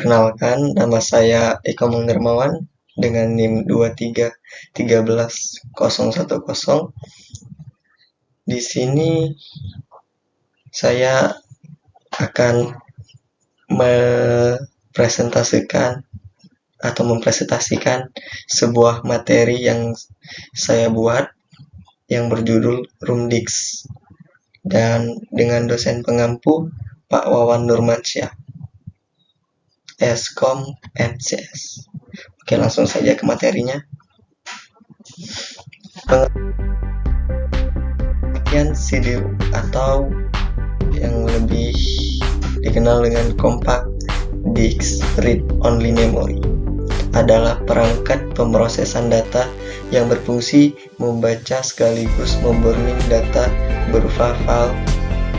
Perkenalkan, nama saya Eko Manggarmawan dengan NIM 2313010. Di sini saya akan mempresentasikan sebuah materi yang saya buat yang berjudul Rumdix dan dengan dosen pengampu Pak Wawan Nurmansyah, Eskom MCS. Oke, langsung saja ke materinya. Pengertian CD-ROM atau yang lebih dikenal dengan Compact Disc Read Only Memory adalah perangkat pemrosesan data yang berfungsi membaca sekaligus memburning data berupa file,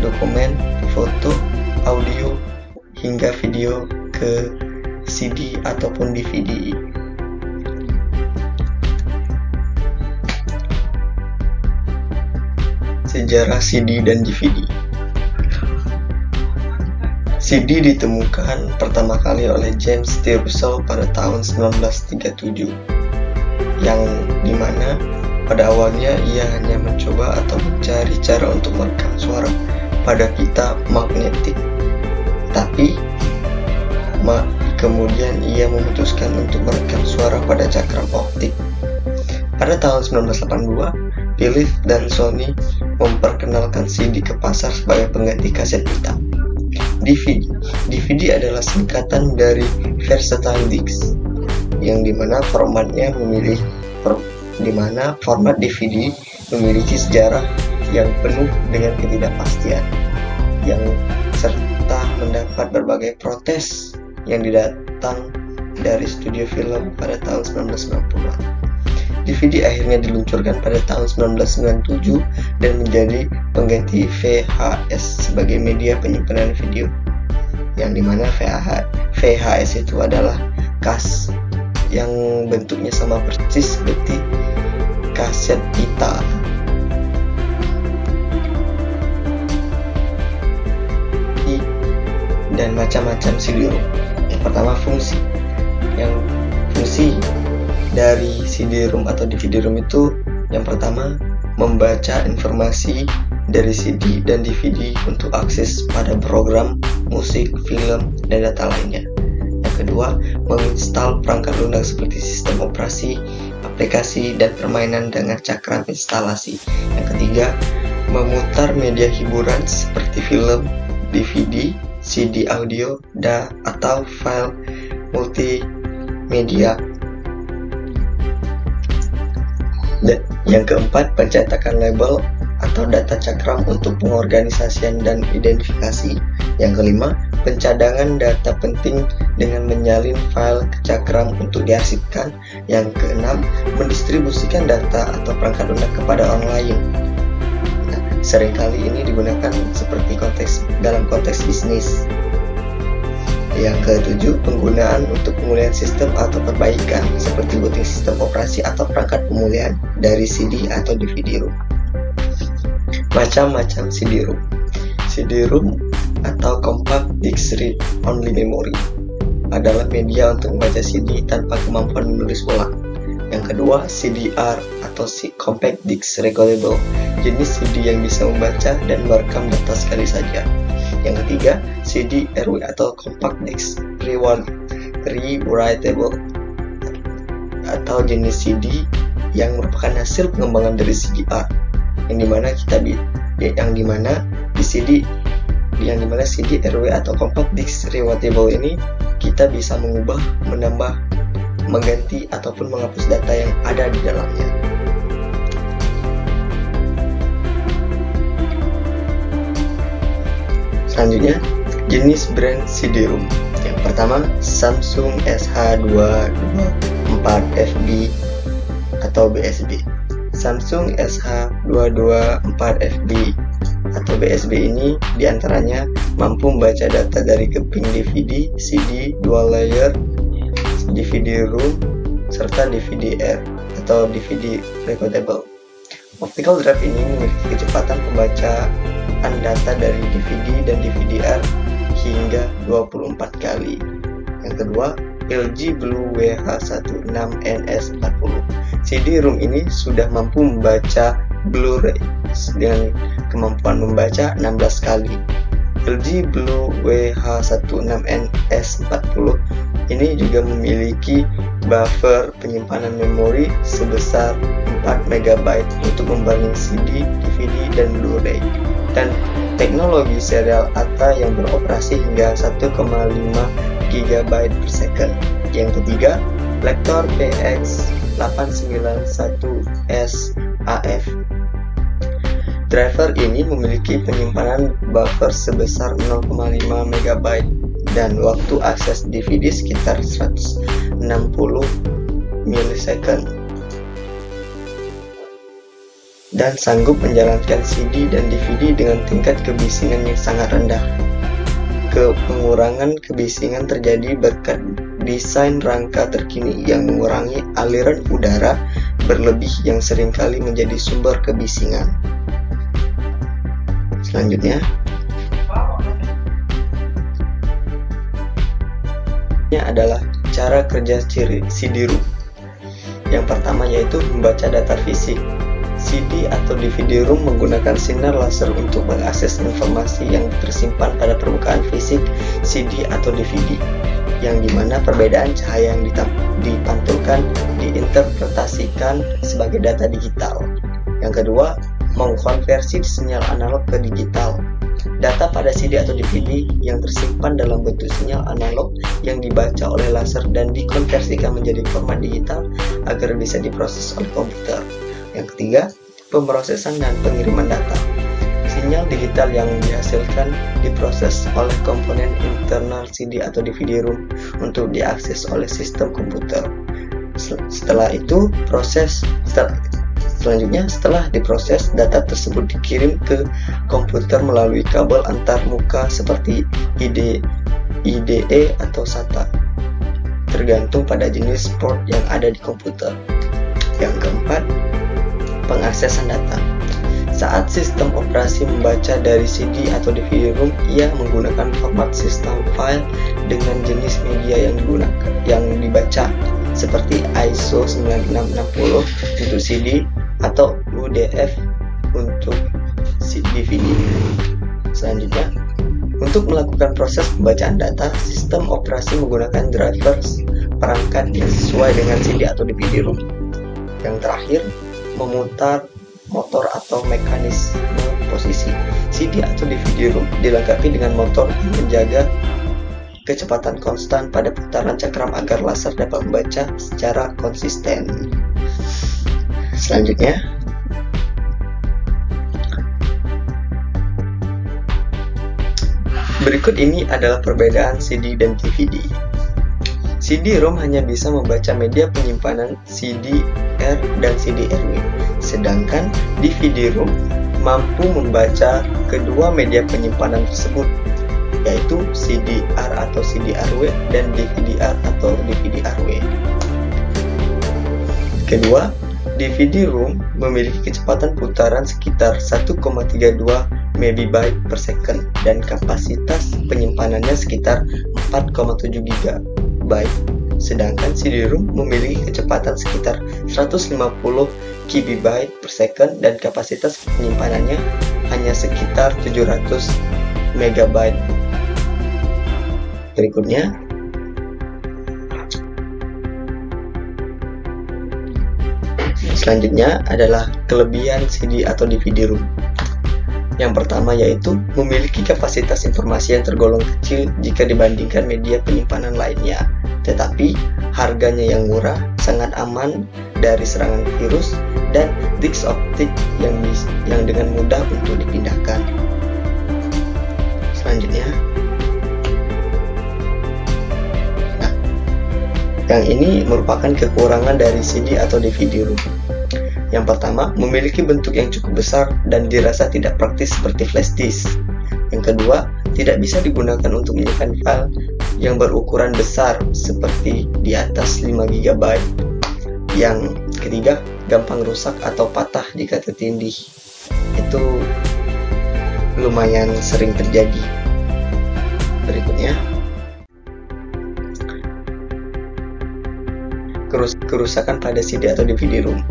dokumen, foto, audio, hingga video ke CD ataupun DVD. Sejarah CD dan DVD. CD ditemukan pertama kali oleh James T. Russell pada tahun 1937, yang dimana pada awalnya ia hanya mencoba atau mencari cara untuk merekam suara pada pita magnetik. Tapi kemudian ia memutuskan untuk merekam suara pada cakram optik. Pada tahun 1982, Philips dan Sony memperkenalkan CD ke pasar sebagai pengganti kaset pita. DVD adalah singkatan dari Versatile Disc, yang dimana format DVD memiliki sejarah yang penuh dengan ketidakpastian, yang serta mendapat berbagai protes yang datang dari studio film pada tahun 1990-an. DVD akhirnya diluncurkan pada tahun 1997 dan menjadi pengganti VHS sebagai media penyimpanan video, yang dimana VHS itu adalah kas yang bentuknya sama persis seperti kaset pita. Dan macam-macam CD-ROM. Yang pertama, fungsi dari CD-ROM atau DVD-ROM itu yang pertama membaca informasi dari CD dan DVD untuk akses pada program, musik, film, dan data lainnya. Yang kedua, menginstal perangkat lunak seperti sistem operasi, aplikasi, dan permainan dengan cakram instalasi. Yang ketiga, memutar media hiburan seperti film, DVD, CD audio, atau file multimedia. Dan yang keempat, pencetakan label atau data cakram untuk pengorganisasian dan identifikasi. Yang kelima, pencadangan data penting dengan menyalin file ke cakram untuk diarsipkan. Yang keenam, mendistribusikan data atau perangkat lunak kepada orang lain. Seringkali ini digunakan seperti dalam konteks bisnis. Yang ketujuh, penggunaan untuk pemulihan sistem atau perbaikan seperti booting sistem operasi atau perangkat pemulihan dari CD atau DVD-ROM. Macam-macam CD-ROM. CD-ROM atau Compact Disc Read Only Memory adalah media untuk membaca CD tanpa kemampuan menulis ulang. Yang kedua, CDR atau Compact Disc Recordable, jenis CD yang bisa membaca dan merekam data sekali saja. Yang ketiga, CD-RW atau Compact Disc Rewritable, atau jenis CD yang merupakan hasil pengembangan dari CDR, yang dimana CD-RW atau Compact Disc Rewritable ini kita bisa mengubah, menambah, mengganti ataupun menghapus data yang ada di dalamnya. Selanjutnya, jenis brand CD-ROM. Yang pertama, Samsung SH224FB atau BSB. Samsung SH224FB atau BSB ini diantaranya mampu membaca data dari keping DVD, CD, dual layer, DVD-ROM, serta DVD-R atau DVD recordable. Optical drive ini memiliki kecepatan pembacaan data dari DVD dan DVD-R hingga 24 kali. Yang kedua, LG Blue WH16NS40. CD-ROM ini sudah mampu membaca Blu-ray dengan kemampuan membaca 16 kali. LG Blue WH16NS40 ini juga memiliki buffer penyimpanan memori sebesar 4 MB untuk membanding CD, DVD, dan Blu-ray, dan teknologi serial ATA yang beroperasi hingga 1,5 GB per second. Yang ketiga, lektor PX891SAF. Driver ini memiliki penyimpanan buffer sebesar 0,5 MB dan waktu akses DVD sekitar 160 ms dan sanggup menjalankan CD dan DVD dengan tingkat kebisingan yang sangat rendah. Pengurangan kebisingan terjadi berkat desain rangka terkini yang mengurangi aliran udara berlebih yang seringkali menjadi sumber kebisingan. Selanjutnya, ini adalah cara kerja CD-ROM. Yang pertama yaitu membaca data fisik. CD atau DVD-ROM menggunakan sinar laser untuk mengakses informasi yang tersimpan pada permukaan fisik CD atau DVD, yang dimana perbedaan cahaya yang dipantulkan diinterpretasikan sebagai data digital. Yang kedua, mengkonversi sinyal analog ke digital. Data pada CD atau DVD yang tersimpan dalam bentuk sinyal analog yang dibaca oleh laser dan dikonversikan menjadi format digital agar bisa diproses oleh komputer. Yang ketiga, pemrosesan dan pengiriman data. Sinyal digital yang dihasilkan diproses oleh komponen internal CD atau DVD-ROM untuk diakses oleh sistem komputer. Setelah diproses, data tersebut dikirim ke komputer melalui kabel antar muka seperti IDE atau SATA, tergantung pada jenis port yang ada di komputer. Yang keempat, pengaksesan data. Saat sistem operasi membaca dari CD atau DVD-ROM, ia menggunakan format sistem file dengan jenis media yang dibaca, seperti ISO 9660 untuk CD atau UDF untuk DVD. Selanjutnya, untuk melakukan proses pembacaan data, sistem operasi menggunakan drivers perangkat yang sesuai dengan CD atau DVD-ROM. Yang terakhir, memutar motor atau mekanisme posisi. CD atau DVD-ROM dilengkapi dengan motor yang menjaga kecepatan konstan pada putaran cakram agar laser dapat membaca secara konsisten. Selanjutnya, berikut ini adalah perbedaan CD dan DVD. CD-ROM hanya bisa membaca media penyimpanan CD-R dan CD-RW, sedangkan DVD-ROM mampu membaca kedua media penyimpanan tersebut, yaitu CD-R atau CD-RW dan DVD-R atau DVD-RW. Kedua, DVD-ROM memiliki kecepatan putaran sekitar 1,32 MB per second dan kapasitas penyimpanannya sekitar 4,7 GB. Sedangkan CD-ROM memiliki kecepatan sekitar 150 KB per second dan kapasitas penyimpanannya hanya sekitar 700 MB. Berikutnya, selanjutnya adalah kelebihan CD atau DVD-ROM. Yang pertama yaitu memiliki kapasitas informasi yang tergolong kecil jika dibandingkan media penyimpanan lainnya, tetapi harganya yang murah, sangat aman dari serangan virus, dan disk optik yang dengan mudah untuk dipindahkan. Selanjutnya, yang ini merupakan kekurangan dari CD atau DVD-ROM. Yang pertama, memiliki bentuk yang cukup besar dan dirasa tidak praktis seperti flash disk. Yang kedua, tidak bisa digunakan untuk menyimpan file yang berukuran besar seperti di atas 5 GB. Yang ketiga, gampang rusak atau patah jika tertindih. Itu lumayan sering terjadi. Berikutnya, kerusakan pada CD atau DVD-ROM.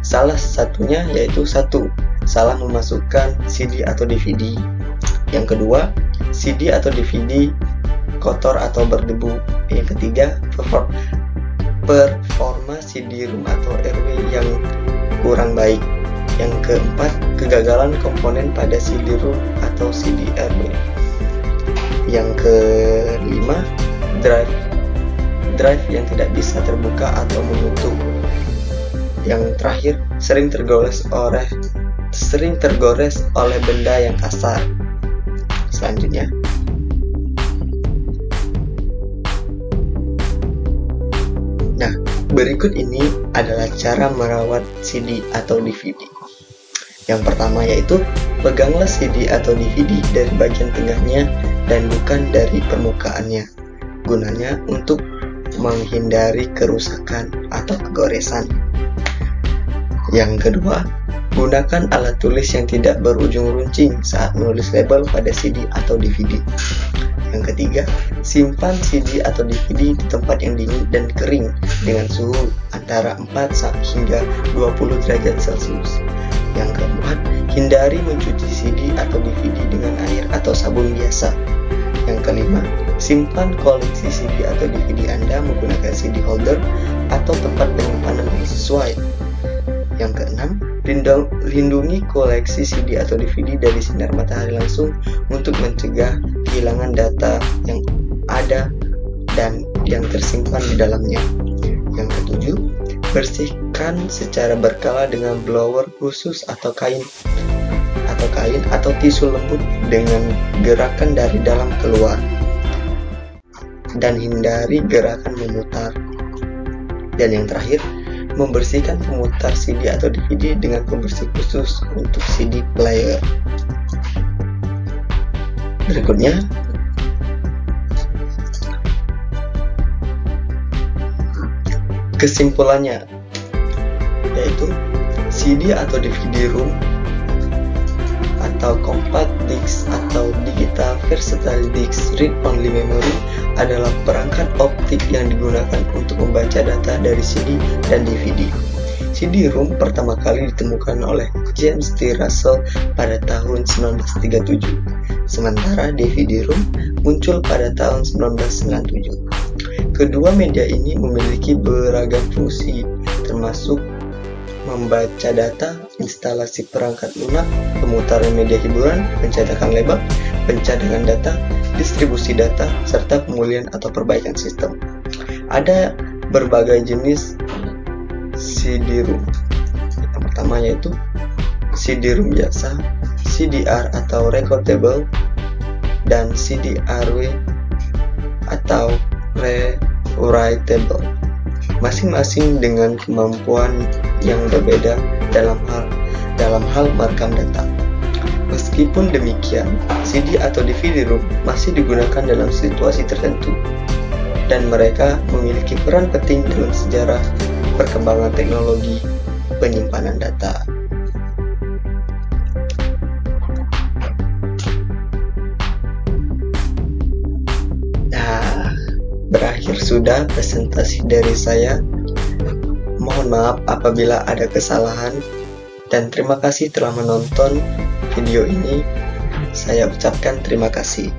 Salah satunya yaitu 1. Salah memasukkan CD atau DVD. Yang kedua, CD atau DVD kotor atau berdebu. Yang ketiga, performa CD-ROM atau RW yang kurang baik. Yang keempat, kegagalan komponen pada CD-ROM atau CD-RW. Yang kelima, drive yang tidak bisa terbuka atau menutup. Yang terakhir, sering tergores oleh benda yang kasar. Selanjutnya, nah, berikut ini adalah cara merawat CD atau DVD. Yang pertama yaitu, peganglah CD atau DVD dari bagian tengahnya dan bukan dari permukaannya. Gunanya untuk menghindari kerusakan atau kegoresan. Yang kedua, gunakan alat tulis yang tidak berujung runcing saat menulis label pada CD atau DVD. Yang ketiga, simpan CD atau DVD di tempat yang dingin dan kering dengan suhu antara 4 hingga 20 derajat Celcius. Yang keempat, hindari mencuci CD atau DVD dengan air atau sabun biasa. Yang kelima, simpan koleksi CD atau DVD Anda menggunakan CD holder atau tempat penyimpanan yang sesuai. Yang keenam, lindungi koleksi CD atau DVD dari sinar matahari langsung untuk mencegah kehilangan data yang ada dan yang tersimpan di dalamnya. Yang ketujuh, bersihkan secara berkala dengan blower khusus atau kain atau tisu lembut dengan gerakan dari dalam keluar, dan hindari gerakan memutar. Dan yang terakhir, membersihkan pemutar CD atau DVD dengan pembersih khusus untuk CD player. Berikutnya, kesimpulannya yaitu CD atau DVD-ROM atau compact disc atau digital versatile disc read-only memory adalah perangkat optik yang digunakan untuk membaca data dari CD dan DVD. CD-ROM pertama kali ditemukan oleh James T. Russell pada tahun 1937, sementara DVD-ROM muncul pada tahun 1997. Kedua media ini memiliki beragam fungsi, termasuk membaca data, instalasi perangkat lunak, pemutaran media hiburan, pencetakan label, pencadangan data, distribusi data, serta pemulihan atau perbaikan sistem. Ada berbagai jenis CD-ROM. Yang pertama yaitu CD-ROM biasa, CDR atau recordable, dan CDRW atau rewritable, masing-masing dengan kemampuan yang berbeda dalam hal merekam data. Meskipun demikian, CD atau DVD-ROM masih digunakan dalam situasi tertentu, dan mereka memiliki peran penting dalam sejarah perkembangan teknologi penyimpanan data. Nah, berakhir sudah presentasi dari saya. Mohon maaf apabila ada kesalahan, dan terima kasih telah menonton video ini. Saya ucapkan terima kasih.